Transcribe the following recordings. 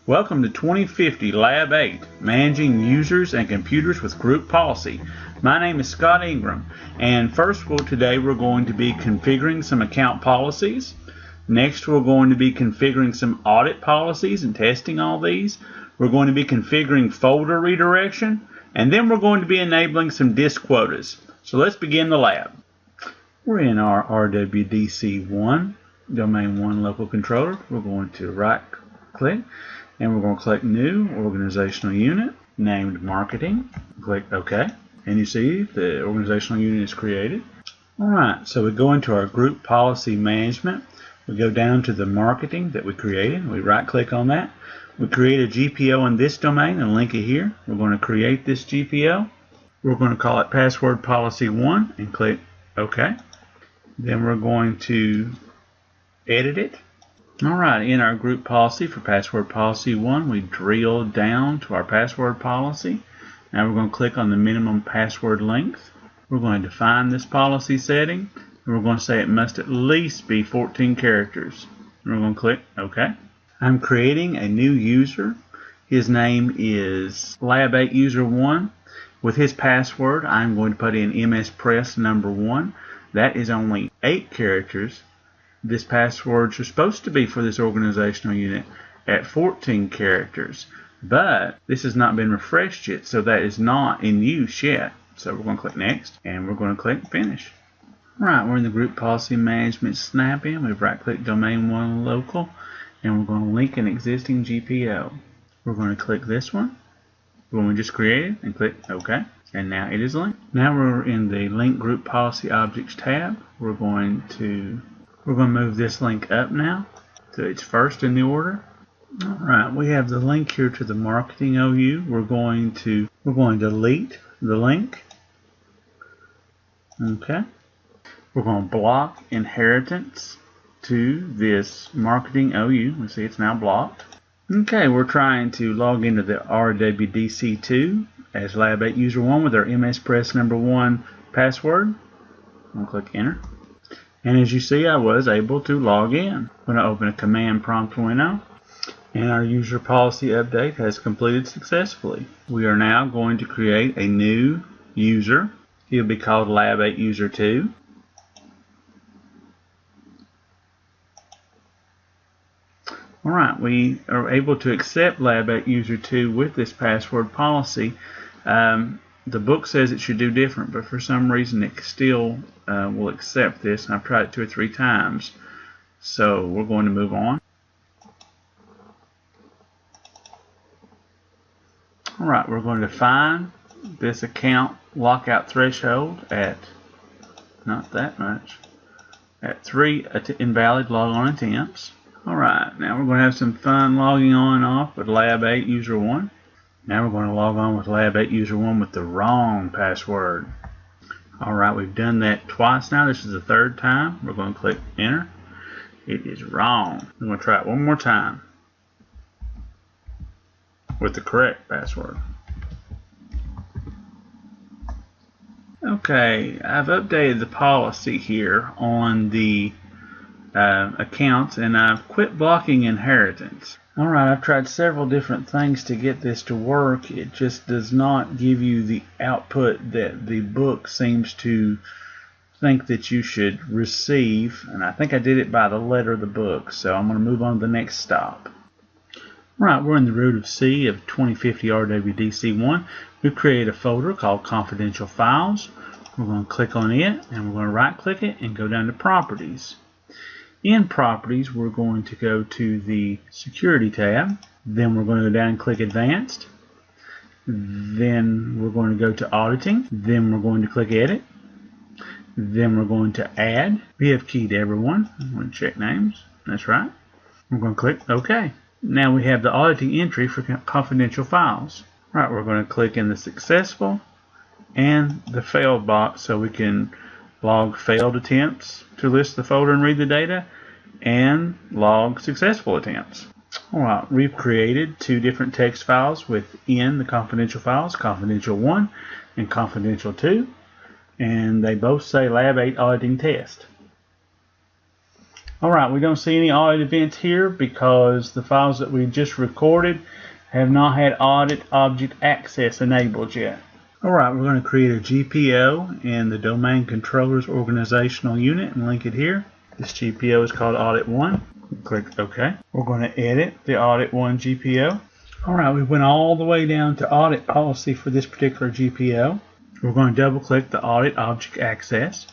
Welcome to 2050 Lab 8, Managing Users and Computers with Group Policy. My name is Scott Ingram, and today we're going to be configuring some account policies. Next, we're going to be configuring some audit policies and testing all these. We're going to be configuring folder redirection, and then we're going to be enabling some disk quotas. So let's begin the lab. We're in our RWDC1, Domain 1 Local Controller. We're going to right-click, and we're going to click New Organizational Unit, named Marketing. Click OK, and you see the organizational unit is created. Alright, so we go into our Group Policy Management. We go down to the Marketing that we created. We right-click on that. We create a GPO in this domain and link it here. We're going to create this GPO. We're going to call it Password Policy 1 and click OK. Then we're going to edit it. Alright, in our group policy for Password Policy 1, we drill down to our password policy. Now we're going to click on the minimum password length. We're going to define this policy setting, and we're going to say it must at least be 14 characters. And we're going to click OK. I'm creating a new user. His name is Lab8 User 1. With his password, I'm going to put in MSPress number 1. That is only 8 characters. This passwords are supposed to be for this organizational unit at 14 characters, but this has not been refreshed yet, so that is not in use yet. So we're going to click Next, and we're going to click Finish. Alright, we're in the Group Policy Management Snap-in. We've right-clicked Domain 1 Local, and we're going to link an existing GPO. We're going to click this one, the one we just created, and click OK. And now it is linked. Now we're in the Link Group Policy Objects tab. We're going to move this link up now to its first in the order. Alright, we have the link here to the Marketing OU. We're going to delete the link. Okay. We're going to block inheritance to this Marketing OU. We see it's now blocked. Okay, we're trying to log into the RWDC2 as Lab8 User 1 with our MSPress number 1 password. I'm going to click Enter. And as you see, I was able to log in. I'm going to open a command prompt window, and our user policy update has completed successfully. We are now going to create a new user. He'll be called Lab8 User 2. Alright, we are able to accept Lab8 User 2 with this password policy. The book says it should do different, but for some reason it still will accept this, and I've tried it 2 or 3 times. So we're going to move on. Alright, we're going to define this account lockout threshold at, not that much, at 3 invalid logon attempts. Alright, now we're going to have some fun logging on and off with Lab8 User 1. Now we're going to log on with Lab8 User 1 with the wrong password. Alright, we've done that twice now. This is the 3rd time. We're going to click Enter. It is wrong. We're going to try it one more time with the correct password. Okay, I've updated the policy here on the accounts, and I've quit blocking inheritance. Alright, I've tried several different things to get this to work. It just does not give you the output that the book seems to think that you should receive. And I think I did it by the letter of the book, so I'm going to move on to the next stop. Alright, we're in the root of C of 2050 RWDC1. We've created a folder called Confidential Files. We're going to click on it, and we're going to right-click it and go down to Properties. In Properties, we're going to go to the Security tab. Then we're going to go down and click Advanced. Then we're going to go to Auditing. Then we're going to click Edit. Then we're going to Add. We have keyed everyone. I'm going to check names. That's right. We're going to click OK. Now we have the auditing entry for confidential files. Right, we're going to click in the Successful and the Failed box so we can log failed attempts to list the folder and read the data, and log successful attempts. Alright, we've created 2 different text files within the confidential files, Confidential 1 and Confidential 2, and they both say Lab8 Auditing Test. Alright, we don't see any audit events here because the files that we just recorded have not had audit object access enabled yet. Alright, we're going to create a GPO in the Domain Controllers Organizational Unit and link it here. This GPO is called Audit 1. Click OK. We're going to edit the Audit 1 GPO. Alright, we went all the way down to Audit Policy for this particular GPO. We're going to double click the Audit Object Access.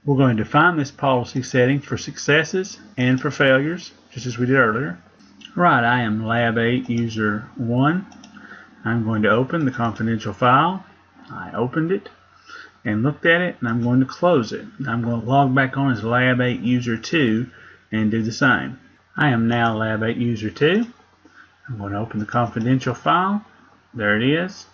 We're going to define this policy setting for successes and for failures, just as we did earlier. Right, I am Lab8 user 1. I'm going to open the confidential file. I opened it and looked at it, and I'm going to close it. I'm going to log back on as Lab8 user 2 and do the same. I am now Lab8 user 2. I'm going to open the confidential file. There it is.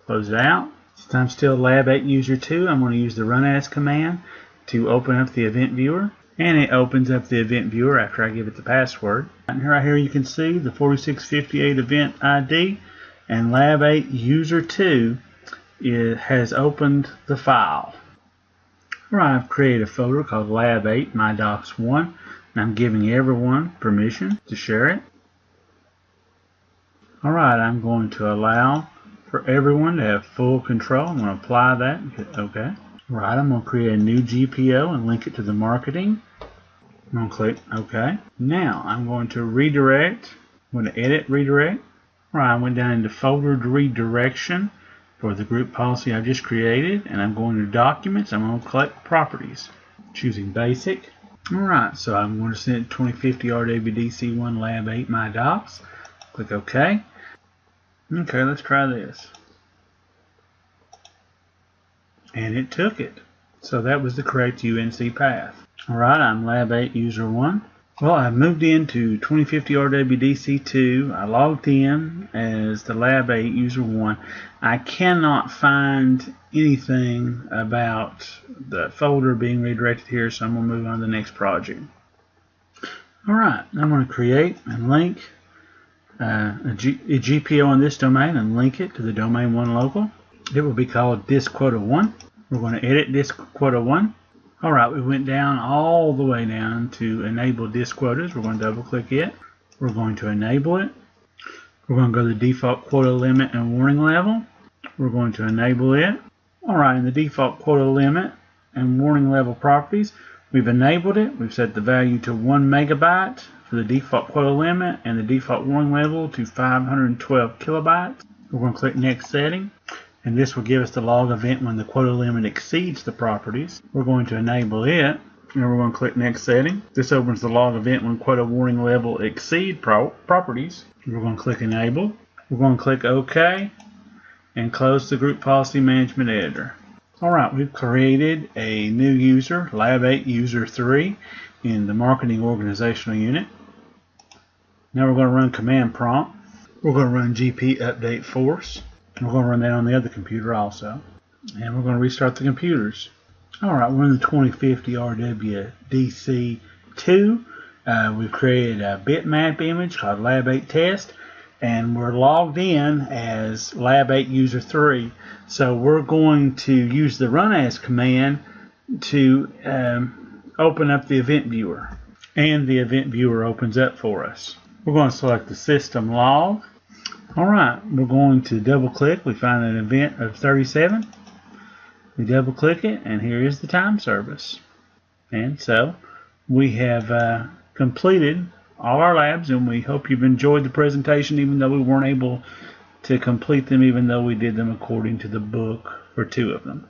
Close it out. Since I'm still Lab8 user 2, I'm going to use the run as command to open up the event viewer, and it opens up the event viewer after I give it the password. And right here you can see the 4658 event ID, and Lab8 user 2 has opened the file. Right, I've created a folder called Lab8 MyDocs1, and I'm giving everyone permission to share it. Alright, I'm going to allow for everyone to have full control. I'm going to apply that and hit OK. Right, I'm going to create a new GPO and link it to the marketing. I'm going to click OK. Now I'm going to redirect. I'm going to edit redirect. Right, I went down into folder redirection for the group policy I just created, and I'm going to documents. I'm going to click properties, choosing basic. Alright, so I'm going to send 2050 RWDC1 Lab8 MyDocs. Click OK. Okay, let's try this. And it took it. So that was the correct UNC path. Alright, I'm Lab8 user 1. Well, I moved into 2050 RWDC2. I logged in as the Lab8 user 1. I cannot find anything about the folder being redirected here, so I'm going to move on to the next project. Alright, I'm going to create and link a GPO on this domain and link it to the domain 1 local. It will be called DiskQuota1. We're going to edit DiskQuota1. Alright, we went down all the way down to enable disk quotas. We're going to double click it. We're going to enable it. We're going to go to the default quota limit and warning level. We're going to enable it. Alright, in the default quota limit and warning level properties, we've enabled it. We've set the value to 1 megabyte for the default quota limit and the default warning level to 512 kilobytes. We're going to click next setting, and this will give us the log event when the quota limit exceeds the properties. We're going to enable it, and we're going to click next setting. This opens the log event when quota warning level exceed properties. We're going to click enable. We're going to click OK and close the group policy management editor. Alright, we've created a new user, Lab8 user 3, in the marketing organizational unit. Now we're going to run command prompt. We're going to run gp update force. We're going to run that on the other computer also. And we're going to restart the computers. Alright, we're in the 2050 RWDC2. We've created a bitmap image called Lab8 test. And we're logged in as Lab8 user 3. So we're going to use the run as command to open up the event viewer. And the event viewer opens up for us. We're going to select the system log. Alright, we're going to double click. We find an event of 37. We double click it, and here is the time service. And so we have completed all our labs, and we hope you've enjoyed the presentation, even though we weren't able to complete them, even though we did them according to the book for 2 of them.